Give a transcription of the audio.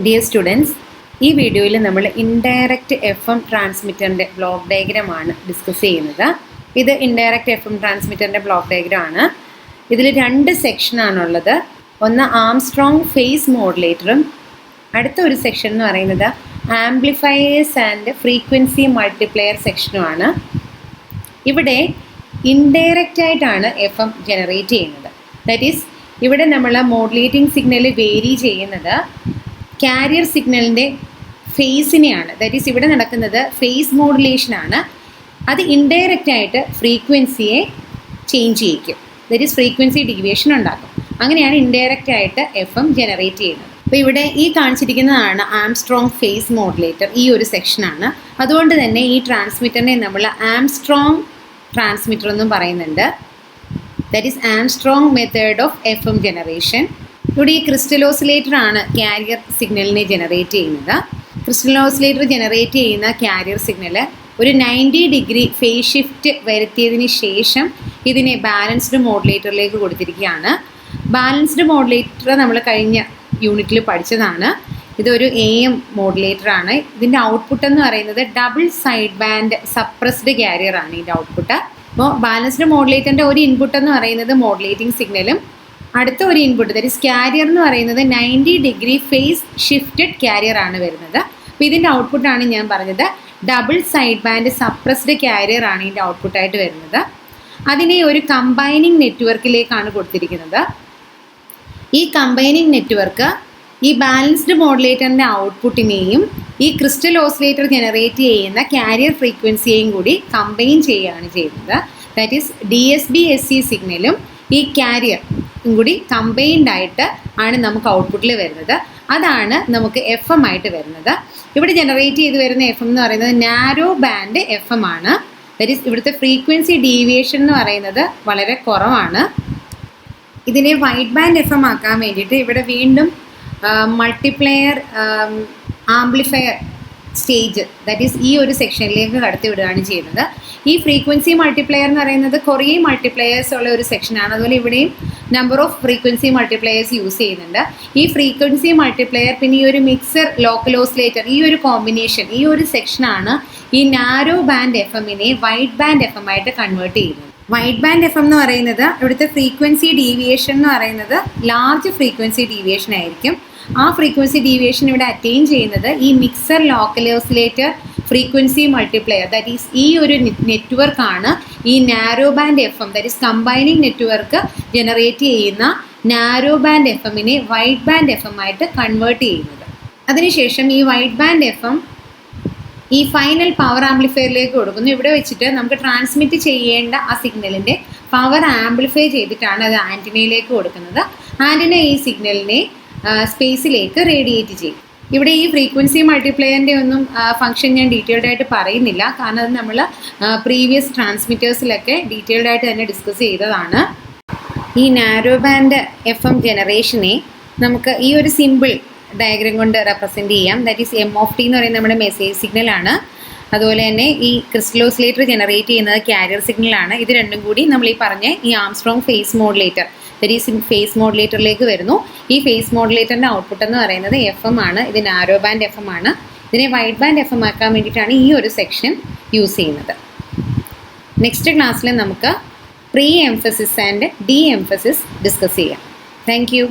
Dear students, ഈ വീഡിയോയിൽ നമ്മൾ ഇൻഡയറക്റ്റ് FM ട്രാൻസ്മിറ്ററിൻ്റെ ബ്ലോക്ക് ഡയഗ്രാമാണ് ഡിസ്കസ് ചെയ്യുന്നത്. ഇത് ഇൻഡയറക്റ്റ് FM ട്രാൻസ്മിറ്ററിൻ്റെ ബ്ലോക്ക് ഡയഗ്രാം ആണ്. ഇതിൽ രണ്ട് സെക്ഷനാണുള്ളത്. ഒന്ന് ആംസ്ട്രോങ് ഫേസ് മോഡുലേറ്ററും അടുത്ത ഒരു സെക്ഷൻ എന്ന് പറയുന്നത് ആംപ്ലിഫയേഴ്സ് ആൻഡ് ഫ്രീക്വൻസി മൾട്ടിപ്ലെയർ സെക്ഷനുമാണ്. ഇവിടെ ഇൻഡയറക്റ്റ് ആയിട്ടാണ് FM ജനറേറ്റ് ചെയ്യുന്നത്. ദാറ്റ് ഈസ് ഇവിടെ നമ്മൾ മോഡുലേറ്റിംഗ് സിഗ്നൽ വേരി ചെയ്യുന്നത് കാരിയർ സിഗ്നലിൻ്റെ ഫേസിനെയാണ്. ദാറ്റ് ഈസ് ഇവിടെ നടക്കുന്നത് ഫേസ് മോഡുലേഷനാണ്. അത് ഇൻഡയറക്റ്റ് ആയിട്ട് ഫ്രീക്വൻസിയെ ചേഞ്ച് ചെയ്യിക്കും. ദാറ്റ് ഈസ് ഫ്രീക്വൻസി ഡീവിയേഷൻ ഉണ്ടാക്കും. അങ്ങനെയാണ് ഇൻഡയറക്റ്റ് ആയിട്ട് FM ജനറേറ്റ് ചെയ്യുന്നത്. അപ്പോൾ ഇവിടെ ഈ കാണിച്ചിരിക്കുന്നതാണ് ആംസ്ട്രോങ് ഫേസ് മോഡുലേറ്റർ. ഈ ഒരു സെക്ഷനാണ്. അതുകൊണ്ട് തന്നെ ഈ ട്രാൻസ്മിറ്ററിനെ നമ്മൾ ആംസ്ട്രോങ് ട്രാൻസ്മിറ്റർ എന്നും പറയുന്നുണ്ട്. That is Armstrong method of FM generation. ഇവിടെ ഈ ക്രിസ്റ്റൽ ഓസിലേറ്റർ ആണ് കാരിയർ സിഗ്നലിനെ ജനറേറ്റ് ചെയ്യുന്നത്. ക്രിസ്റ്റൽ ഓസിലേറ്റർ ജനറേറ്റ് ചെയ്യുന്ന കാരിയർ സിഗ്നൽ ഒരു 90 ഡിഗ്രി ഫേസ് ഷിഫ്റ്റ് വരുത്തിയതിന് ശേഷം ഇതിനെ ബാലൻസ്ഡ് മോഡുലേറ്ററിലേക്ക് കൊടുത്തിരിക്കുകയാണ്. ബാലൻസ്ഡ് മോഡുലേറ്റർ നമ്മൾ കഴിഞ്ഞ യൂണിറ്റിൽ പഠിച്ചതാണ്. ഇതൊരു AM മോഡുലേറ്റർ ആണ്. ഇതിൻ്റെ ഔട്ട്പുട്ട് എന്ന് പറയുന്നത് double side band suppressed carrier ആണ് ഇതിൻ്റെ ഔട്ട്പുട്ട്. അപ്പോൾ ബാലൻസ്ഡ് മോഡുലേറ്ററിൻ്റെ ഒരു ഇൻപുട്ട് എന്ന് പറയുന്നത് മോഡുലേറ്റിംഗ് സിഗ്നലും അടുത്ത ഒരു ഇൻപുട്ട് ദാറ്റ് ഈസ് കാരിയർ എന്ന് പറയുന്നത് 90 ഡിഗ്രി ഫേസ് ഷിഫ്റ്റഡ് കാരിയർ ആണ് വരുന്നത്. അപ്പോൾ ഇതിൻ്റെ ഔട്ട്പുട്ടാണ് ഞാൻ പറഞ്ഞത് double side band suppressed carrier ആണ് ഇതിൻ്റെ ഔട്ട്പുട്ടായിട്ട് വരുന്നത്. അതിനെ ഒരു കമ്പൈനിങ് നെറ്റ്വർക്കിലേക്കാണ് കൊടുത്തിരിക്കുന്നത്. ഈ കമ്പൈനിങ് നെറ്റ്വർക്ക് ഈ ബാലൻസ്ഡ് മോഡുലേറ്ററിൻ്റെ ഔട്ട്പുട്ടിനെയും ഈ ക്രിസ്റ്റൽ ഓസിലേറ്റർ ജനറേറ്റ് ചെയ്യുന്ന കാരിയർ ഫ്രീക്വൻസിയെയും കൂടി കമ്പൈൻ ചെയ്യുകയാണ് ചെയ്യുന്നത്. ദാറ്റ് ഈസ് DSB-SC സിഗ്നലും ഈ കാരിയർ കൂടി കമ്പൈൻഡ് ആയിട്ട് ആണ് നമുക്ക് ഔട്ട്പുട്ടിൽ വരുന്നത്. അതാണ് നമുക്ക് FM ആയിട്ട് വരുന്നത്. ഇവിടെ ജനറേറ്റ് ചെയ്ത് വരുന്ന FM എന്ന് പറയുന്നത് നാരോ ബാൻഡ് FM ആണ്. ദാറ്റ് ഈസ് ഇവിടുത്തെ ഫ്രീക്വൻസി ഡീവിയേഷൻ എന്ന് പറയുന്നത് വളരെ കുറവാണ്. ഇതിനെ വൈഡ് ബാൻഡ് FM ആക്കാൻ വേണ്ടിയിട്ട് ഇവിടെ വീണ്ടും multiplayer amplifier stage that is ഈ ഒരു സെക്ഷനിലേക്ക് കടത്തി വിടുകയാണ് ചെയ്യുന്നത്. ഈ ഫ്രീക്വൻസി മൾട്ടിപ്ലെയർ എന്ന് പറയുന്നത് കുറേ മൾട്ടിപ്ലെയേഴ്സ് ഉള്ള ഒരു സെക്ഷനാണ്. അതുപോലെ ഇവിടെയും നമ്പർ ഓഫ് ഫ്രീക്വൻസി മൾട്ടിപ്ലെയേഴ്സ് യൂസ് ചെയ്യുന്നുണ്ട്. ഈ ഫ്രീക്വൻസി മൾട്ടിപ്ലെയർ പിന്നെ ഈ ഒരു മിക്സർ ലോക്കൽ ഓസിലേറ്റർ ഈ ഒരു കോമ്പിനേഷൻ ഈ ഒരു സെക്ഷനാണ് ഈ നാരോ ബാൻഡ് FMനെ വൈഡ് ബാൻഡ് FM ആയിട്ട് കൺവേർട്ട് ചെയ്യുന്നത്. വൈഡ് ബാൻഡ് FM എന്ന് പറയുന്നത് ഇവിടുത്തെ ഫ്രീക്വൻസി ഡീവിയേഷൻ എന്ന് പറയുന്നത് ലാർജ് ഫ്രീക്വൻസി ഡീവിയേഷൻ ആയിരിക്കും. ആ ഫ്രീക്വൻസി ഡീവിയേഷൻ ഇവിടെ അറ്റൈൻ ചെയ്യുന്നത് ഈ mixer local oscillator frequency multiplier that is ഈ ഒരു നെറ്റ്വർക്കാണ് ഈ narrow band FM that is combining network generate ചെയ്യുന്ന നാരോ ബാൻഡ് FMനെ വൈഡ് ബാൻഡ് FM ആയിട്ട് കൺവേർട്ട് ചെയ്യുന്നത്. അതിനുശേഷം ഈ വൈഡ് ബാൻഡ് FM ഈ ഫൈനൽ പവർ ആംപ്ലിഫയറിലേക്ക് കൊടുക്കുന്നു. ഇവിടെ വെച്ചിട്ട് നമുക്ക് ട്രാൻസ്മിറ്റ് ചെയ്യേണ്ട ആ സിഗ്നലിൻ്റെ പവർ ആംപ്ലിഫൈ ചെയ്തിട്ടാണ് അത് ആൻറ്റിനയിലേക്ക് കൊടുക്കുന്നത്. ആൻറ്റിന ഈ സിഗ്നലിനെ സ്പേസിലേക്ക് റേഡിയേറ്റ് ചെയ്യും. ഇവിടെ ഈ ഫ്രീക്വൻസി മൾട്ടിപ്ലെയറിൻ്റെ ഒന്നും ഫംഗ്ഷൻ ഞാൻ ഡീറ്റെയിൽഡ് ആയിട്ട് പറയുന്നില്ല. കാരണം അത് നമ്മൾ പ്രീവിയസ് ട്രാൻസ്മിറ്റേഴ്സിലൊക്കെ ഡീറ്റെയിൽഡ് ആയിട്ട് തന്നെ ഡിസ്കസ് ചെയ്തതാണ്. ഈ നാരോ ബാൻഡ് FM ജനറേഷനെ നമുക്ക് ഈ ഒരു സിമ്പിൾ ഡയഗ്രം കൊണ്ട് റെപ്രസെൻറ്റ് ചെയ്യാം. ദാറ്റ് ഈസ് M(t) എന്ന് പറയുന്നത് നമ്മുടെ മെസ്സേജ് സിഗ്നലാണ്. അതുപോലെ തന്നെ ഈ ക്രിസ്റ്റൽ ഓസിലേറ്റർ ജനറേറ്റ് ചെയ്യുന്നത് കാരിയർ സിഗ്നലാണ്. ഇത് രണ്ടും കൂടി നമ്മൾ ഈ പറഞ്ഞ ഈ Armstrong phase modulator that is phase മോഡുലേറ്ററിലേക്ക് വരുന്നു. ഈ ഫേസ് മോഡുലേറ്ററിൻ്റെ ഔട്ട്പുട്ട് എന്ന് പറയുന്നത് FM ആണ്. ഇത് നാരോ ബാൻഡ് FM ആണ്. ഇതിനെ വൈഡ് ബാൻഡ് FM ആക്കാൻ വേണ്ടിയിട്ടാണ് ഈ ഒരു സെക്ഷൻ യൂസ് ചെയ്യുന്നത്. നെക്സ്റ്റ് ക്ലാസ്സിൽ നമുക്ക് pre emphasis and de emphasis discuss ചെയ്യാം. Thank U.